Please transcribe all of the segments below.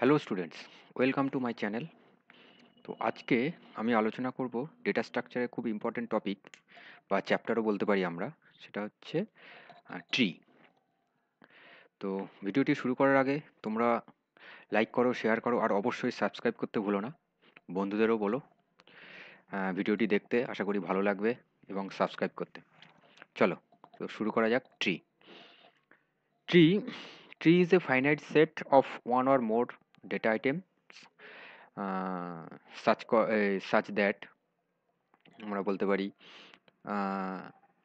Hello students, welcome to my channel. তো আজকে আমি আলোচনা করব ডেটা স্ট্রাকচারের খুব ইম্পর্টেন্ট টপিক বা চ্যাপ্টারও বলতে পারি আমরা। সেটা হচ্ছে ট্রি। তো ভিডিওটি শুরু করার আগে তোমরা লাইক করো, শেয়ার করো আর অবশ্যই সাবস্ক্রাইব করতে ভুলো না। বন্ধুদেরও বলো ভিডিওটি দেখতে, আশা করি ভালো লাগবে এবং সাবস্ক্রাইব করতে। চলো, তো শুরু করা যাক। Tree tree tree is a finite set of one or more data items uh, such that আমরা বলতে পারি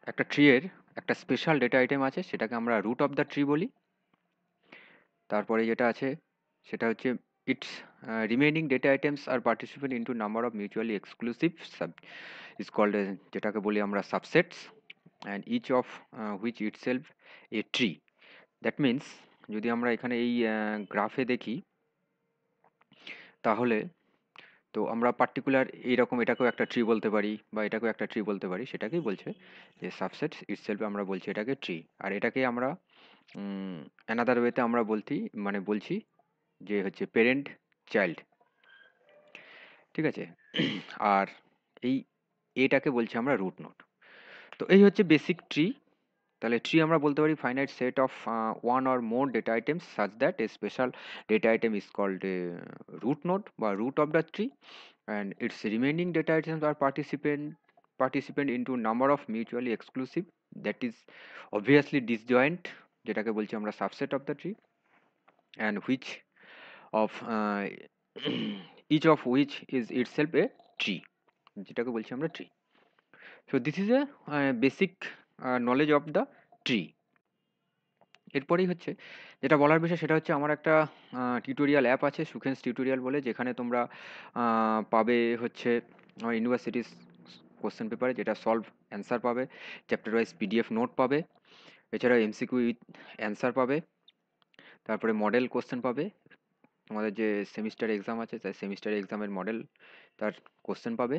একটা ট্রি এর একটা স্পেশাল ডেটা আইটেম আছে, সেটাকে আমরা রুট অফ দ্য ট্রি বলি। তারপরে যেটা আছে সেটা হচ্ছে its remaining data items are participate into number of mutually exclusive sub is called, যেটাকে বলি আমরা subsets, and each of which itself a tree. That means, যদি আমরা এখানে এই গ্রাফে দেখি তাহলে তো আমরা পার্টিকুলার এইরকম এটাকেও একটা ট্রি বলতে পারি বা এটাকেও একটা ট্রি বলতে পারি। সেটাকেই বলছে যে সাবসেটস ইটসেলফ আমরা বলছি এটাকে ট্রি। আর এটাকে আমরা অ্যানাদার ওয়েতে আমরা বলছি যে হচ্ছে পেরেন্ট চাইল্ড। ঠিক আছে? আর এই এটাকে বলছি আমরা রুট নোড। তো এই হচ্ছে বেসিক ট্রি। তাহলে ট্রি আমরা বলতে পারি finite set of one or more data items such that a special data item is called a root node বা root of the tree, and its remaining data items are participant into number of mutually exclusive, that is obviously disjoint, যেটাকে বলছি আমরা subset of the tree, and which of each of which is itself a tree, যেটাকে বলছি আমরা tree. So this is a basic knowledge of the tree. এরপরেই হচ্ছে যেটা বলার বিষয়, সেটা হচ্ছে আমার একটা টিউটোরিয়াল অ্যাপ আছে, সুখেন্স টিউটোরিয়াল বলে, যেখানে তোমরা পাবে হচ্ছে আমার ইউনিভার্সিটির কোশ্চেন পেপারে যেটা সলভ অ্যান্সার পাবে, চ্যাপ্টার ওয়াইজ পিডিএফ নোট পাবে, এছাড়াও এমসিকিউ উইথ অ্যান্সার পাবে, তারপরে মডেল কোশ্চেন পাবে। তোমাদের যে সেমিস্টার এক্সাম আছে তাই সেমিস্টার এক্সামের মডেল তার কোশ্চেন পাবে।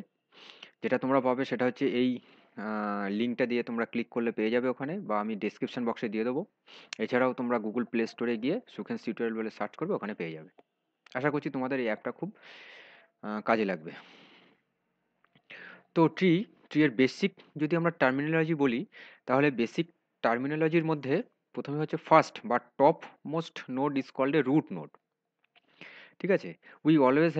যেটা তোমরা পাবে সেটা হচ্ছে এই লিঙ্কটা দিয়ে তোমরা ক্লিক করলে পেয়ে যাবে ওখানে, বা আমি ডেসক্রিপশন বক্সে দিয়ে দেবো। এছাড়াও তোমরা গুগল প্লে স্টোরে গিয়ে সুখেন্স টিউটোরিয়াল বলে সার্চ করবে, ওখানে পেয়ে যাবে। আশা করছি তোমাদের এই অ্যাপটা খুব কাজে লাগবে। তো ট্রি এর বেসিক যদি আমরা টার্মিনোলজি বলি, তাহলে বেসিক টার্মিনোলজির মধ্যে প্রথমে হচ্ছে ফার্স্ট বা top most node is called a root node. ঠিক আছে? We always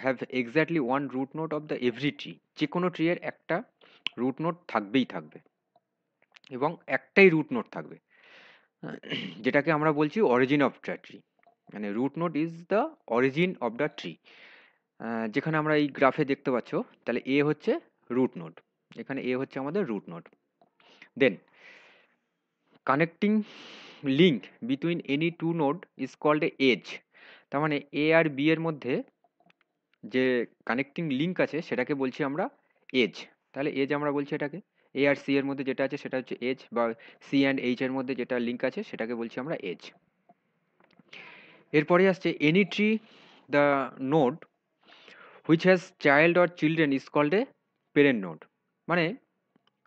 have exactly one root node of the every tree. যে কোনো ট্রি এর একটা রুট নোড থাকবেই থাকবে, এবং একটাই রুট নোড থাকবে, যেটাকে আমরা বলছি অরিজিন অফ দ্য ট্রি। মানে root node is the origin of the tree. যেখানে আমরা এই গ্রাফে দেখতে পাচ্ছ, তাহলে এ হচ্ছে রুট নোড, এখানে এ হচ্ছে আমাদের root node. Then connecting link between any two node is called a edge. তার মানে এ আর বি এর মধ্যে যে কানেক্টিং লিঙ্ক আছে সেটাকে বলছি আমরা এজ। তাহলে এজ আমরা বলছি এটাকে। এ আর সি এর মধ্যে যেটা আছে সেটা হচ্ছে এজ, বা সি অ্যান্ড এইচ এর মধ্যে যেটা লিঙ্ক আছে সেটাকে বলছি আমরা এজ। এরপরে আসছে any tree the node which has child or children is called a parent node. মানে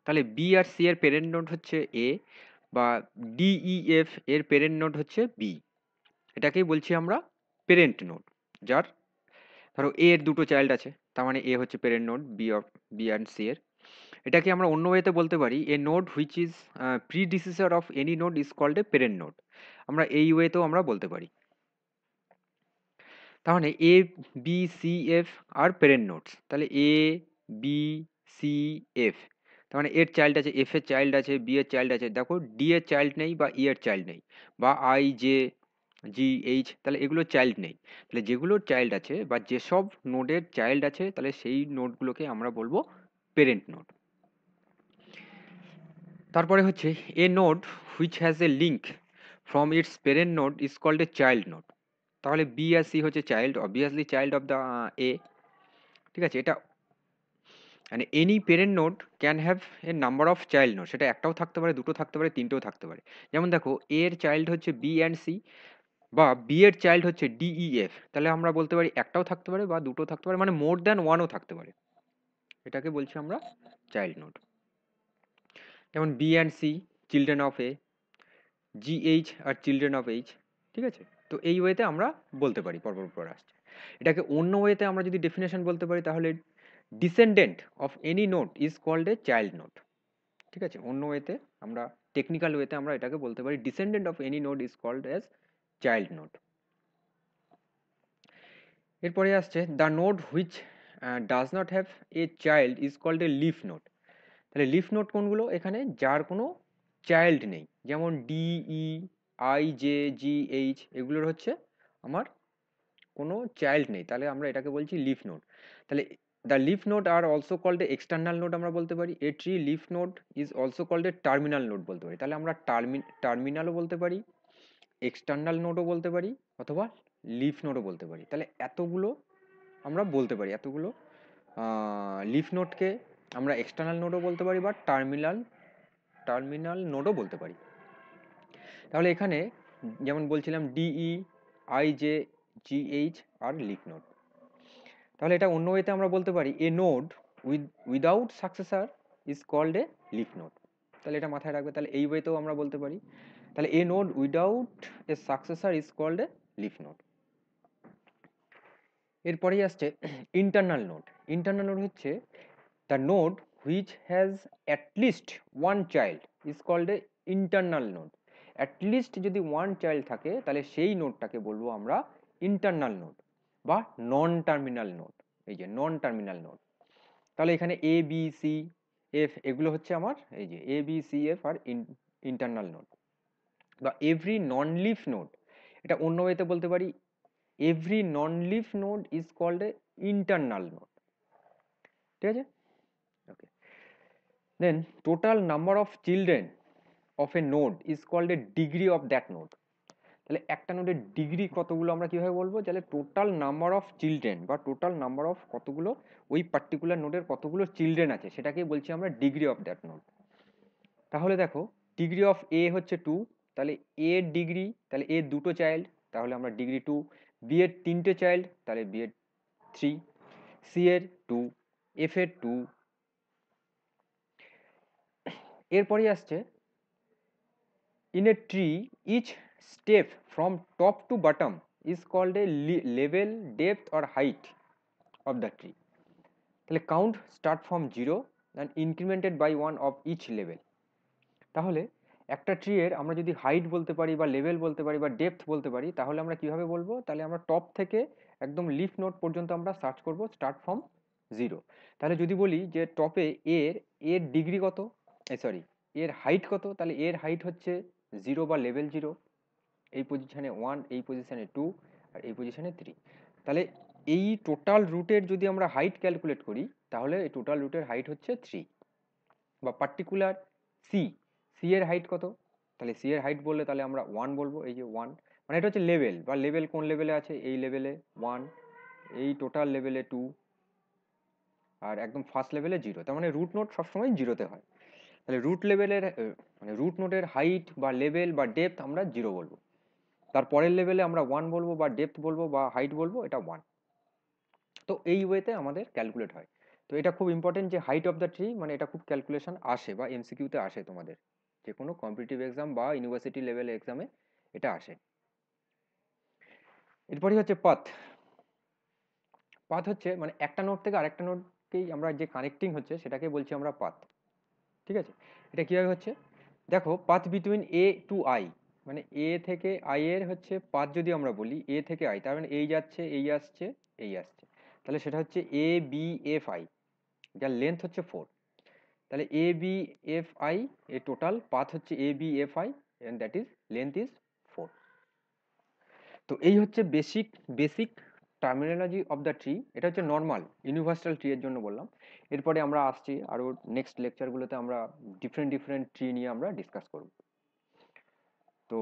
তাহলে বি আর সি এর পেরেন্ট নোড হচ্ছে এ, বা ডিইএফ এর পেরেন্ট নোড হচ্ছে বি, এটাকেই বলছি আমরা পেরেন্ট নোড। যার ধরো এ এর দুটো চাইল্ড আছে, তার মানে এ হচ্ছে parent node B and C এর। এটাকে আমরা অন্য ওয়েতে বলতে পারি a node which is predecessor of any node is called a parent node. আমরা এই ওয়েতেও আমরা বলতে পারি। তার মানে এ বি সি এফ আর পেরেন্ট নোডস। তাহলে এ বি সি এফ, তার মানে এর চাইল্ড আছে, এফ এর চাইল্ড আছে, বি এর চাইল্ড আছে। দেখো ডি এর চাইল্ড নেই বা ই এর চাইল্ড নেই, বা আই জে জি এইচ, তাহলে এগুলো চাইল্ড নেই। তাহলে যেগুলোর চাইল্ড আছে বা যেসব নোডের চাইল্ড আছে, তাহলে সেই নোডগুলোকে আমরা বলবো পেরেন্ট নোড। তারপরে হচ্ছে a node which has a link from its parent node is called a child node. তাহলে বি আর সি হচ্ছে child, obviously child of the A. ঠিক আছে? এটা মানে any parent node can have a number of child node, সেটা একটাও থাকতে পারে, দুটো থাকতে পারে, তিনটেও থাকতে পারে। যেমন দেখো এ এর চাইল্ড হচ্ছে বি অ্যান্ড সি, বা বি এর চাইল্ড হচ্ছে ডিইএফ, তাহলে আমরা বলতে পারি একটাও থাকতে পারে বা দুটো থাকতে পারে, মানে মোর দ্যান ওয়ানও থাকতে পারে। এটাকে বলছি আমরা চাইল্ড নোড। যেমন B and C children of A, G H are children of H, ঠিক আছে? তো এই ওয়েতে আমরা বলতে পারি পর আসছে। এটাকে অন্য ওয়েতে আমরা যদি ডেফিনেশন বলতে পারি তাহলে descendant of any node is called a child node. ঠিক আছে? অন্য ওয়েতে আমরা টেকনিক্যাল ওয়েতে আমরা এটাকে বলতে পারি descendant of any node is called as child node. এরপরে আসছে the node which does not have a child is called a leaf node. তাহলে লিফ নোড কোনগুলো? এখানে যার কোনো চাইল্ড নেই, যেমন D, E, I, J, G, H এগুলোর হচ্ছে আমার কোনো চাইল্ড নেই, তাহলে আমরা এটাকে বলছি লিফ নোড। তাহলে the leaf node are also called a external node আমরা বলতে পারি। A tree leaf node is also called a terminal node বলতে পারি। তাহলে আমরা টার্মিনালও বলতে পারি, এক্সটার্নাল নোডও বলতে পারি, অথবা লিফ নোডও বলতে পারি। তাহলে এতগুলো আমরা বলতে পারি, এতগুলো লিফ নোডকে আমরা এক্সটার্নাল নোডও বলতে পারি বা টার্মিনাল নোডও বলতে পারি। তাহলে এখানে যেমন বলছিলাম D E, I, J, G, H আর লিফ নোড। তাহলে এটা অন্য ওয়েতে আমরা বলতে পারি a node without successor is called a leaf node. তাহলে এটা মাথায় রাখবে, তাহলে এই ওয়েতেও আমরা বলতে পারি। তাহলে a node without a successor is called a leaf node. এরপরেই আসছে ইন্টারনাল নোড। ইন্টারনাল নোড হচ্ছে the node which has at least one child is called a internal node. At least যদি ওয়ান চাইল্ড থাকে তাহলে সেই নোডটাকে বলবো আমরা ইন্টারনাল নোড বা নন টার্মিনাল নোড। এই যে নন টার্মিনাল নোড। তাহলে এখানে এ বি সি এফ এগুলো হচ্ছে আমার এই যে এ বি সি এফ আর ইন্টারনাল নোড বা এভরি নন লিফ নোড। এটা অন্য ওয়েতে বলতে পারি every non leaf node is called a internal node. ঠিক আছে? Okay. Then total number of children of a node is called a degree of that node. তাহলে একটা নোডের ডিগ্রি কতগুলো আমরা কিভাবে বলবো? তাহলে টোটাল নাম্বার অফ চিলড্রেন বা টোটাল নাম্বার অফ কতগুলো ওই পার্টিকুলার নোডের কতগুলো চিলড্রেন আছে সেটাকেই বলছি আমরা ডিগ্রি অফ দ্যাট নোড। তাহলে দেখো ডিগ্রি অফ এ হচ্ছে 2, তাহলে এ এর ডিগ্রি, তাহলে এ দুটো চাইল্ড তাহলে আমরা ডিগ্রি 2, বি এর তিনটে চাইল্ড তাহলে বি এর 3, সি এর 2, এফ এর 2। এরপরই আসছে in a tree each step from top to bottom is called a level, depth or height of the tree. তাহলে count start from 0 and incremented by 1 of each level. তাহলে একটা tree এর আমরা যদি হাইট বলতে পারি বা লেভেল বলতে পারি বা ডেপথ বলতে পারি তাহলে আমরা কিভাবে বলবো? তাহলে আমরা টপ থেকে একদম লিফ নোড পর্যন্ত আমরা সার্চ করব স্টার্ট ফ্রম 0। তাহলে যদি বলি যে টপে এর এর ডিগ্রি কত, সরি এর হাইট কত, তাহলে এর হাইট হচ্ছে 0 বা লেভেল 0, এই পজিশনে 1, এই পজিশনে 2 আর এই পজিশনে 3। তাহলে এই টোটাল রুটের যদি আমরা হাইট ক্যালকুলেট করি তাহলে এই টোটাল রুটের হাইট হচ্ছে 3। বা পার্টিকুলার সি, সি এর হাইট কত? তাহলে সি এর হাইট বললে তাহলে আমরা 1 বলবো, এই যে 1 মানে এটা হচ্ছে লেভেল বা লেভেল কোন লেভেলে আছে, এই লেভেলে 1, এই টোটাল লেভেলে 2 আর একদম ফার্স্ট লেভেলে 0। তার মানে রুট নোট সবসময় 0তে হয়। তাহলে রুট লেভেলের মানে রুট নোটের হাইট বা লেভেল বা ডেপথ আমরা 0 বলবো। তারপরের লেভেলে আমরা 1 বলবো বা ডেপথ বলবো বা হাইট বলবো, এটা 1। তো এই ওয়েতে আমাদের ক্যালকুলেট হয়। তো এটা খুব ইম্পর্টেন্ট যে হাইট অফ দ্য ট্রি, মানে এটা খুব ক্যালকুলেশন আসে বা এমসিকিউতে আসে তোমাদের যে কোনো কম্পিটিটিভ এক্সাম বা ইউনিভার্সিটি লেভেল এক্সামে এটা আসে। এরপরই হচ্ছে পাথ। পাথ হচ্ছে মানে একটা নোড থেকে আরেকটা নোডকেই আমরা যে কানেক্টিং হচ্ছে সেটাকে বলছি আমরা পাথ। ঠিক আছে? এটা কিভাবে হচ্ছে দেখো, path between A to I, মানে এ থেকে আই এর হচ্ছে পাথ যদি আমরা বলি এ থেকে আই, তার মানে এই যাচ্ছে এই আসছে এই আসছে, তাহলে সেটা হচ্ছে এ বি এফ আই, যার লেন্থ হচ্ছে 4। তাহলে এ বি এফ আই এর টোটাল পাথ হচ্ছে A B F I and that is length is 4। তো এই হচ্ছে basic basic terminology of the tree. এটা হচ্ছে নর্মাল ইউনিভার্সাল ট্রি এর জন্য বললাম। এরপরে আমরা আসছি আরো নেক্সট লেকচারগুলোতে আমরা ডিফারেন্ট ডিফারেন্ট ট্রি নিয়ে আমরা ডিসকাস করব। তো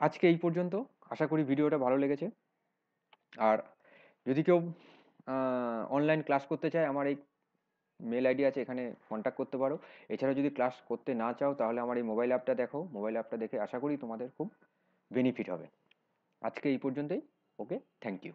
আজকে এই পর্যন্ত, আশা করি ভিডিওটা ভালো লেগেছে। আর যদি কেউ অনলাইন ক্লাস করতে চায় আমার এই মেল আইডি আছে, এখানে কন্ট্যাক্ট করতে পারো। এছাড়া যদি ক্লাস করতে না চাও তাহলে আমার এই মোবাইল অ্যাপটা দেখো, মোবাইল অ্যাপটা দেখে আশা করি তোমাদের খুব বেনিফিট হবে। আজকে এই পর্যন্তই। ওকে, থ্যাংক ইউ।